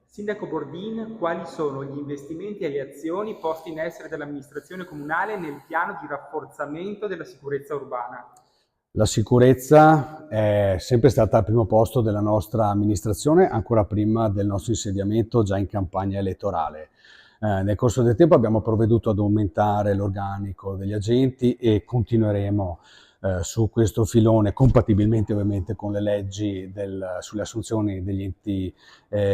Sindaco Bordin, quali sono gli investimenti e le azioni posti in essere dall'amministrazione comunale nel piano di rafforzamento della sicurezza urbana? La sicurezza è sempre stata al primo posto della nostra amministrazione, ancora prima del nostro insediamento già in campagna elettorale. Nel corso del tempo abbiamo provveduto ad aumentare l'organico degli agenti e continueremo su questo filone, compatibilmente ovviamente con le leggi sulle assunzioni degli enti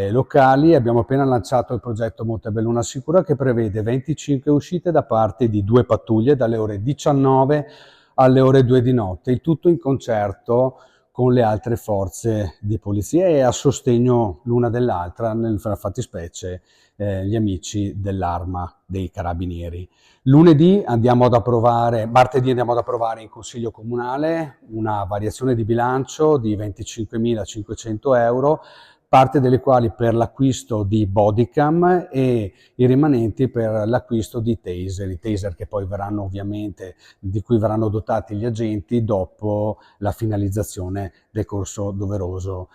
locali. Abbiamo appena lanciato il progetto Montebelluna Sicura, che prevede 25 uscite da parte di 2 pattuglie dalle ore 19 alle ore 2 di notte, il tutto in concerto con le altre forze di polizia e a sostegno l'una dell'altra, nella fattispecie gli amici dell'Arma dei Carabinieri. Martedì andiamo ad approvare in Consiglio Comunale una variazione di bilancio di 25.500 euro, parte delle quali per l'acquisto di bodycam e i rimanenti per l'acquisto di taser, i taser che poi verranno ovviamente, di cui verranno dotati gli agenti dopo la finalizzazione del corso doveroso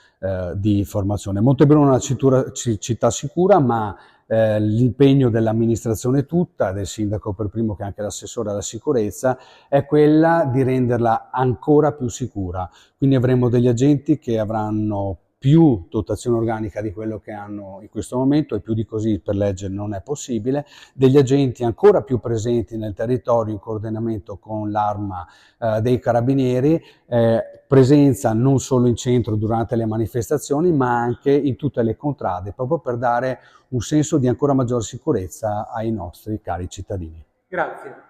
di formazione. Montebelluna è una città sicura, ma l'impegno dell'amministrazione tutta, del sindaco per primo che è anche l'assessore alla sicurezza, è quella di renderla ancora più sicura. Quindi avremo degli agenti che avranno più dotazione organica di quello che hanno in questo momento, e più di così per legge non è possibile, degli agenti ancora più presenti nel territorio in coordinamento con l'Arma dei Carabinieri, presenza non solo in centro durante le manifestazioni ma anche in tutte le contrade, proprio per dare un senso di ancora maggior sicurezza ai nostri cari cittadini. Grazie.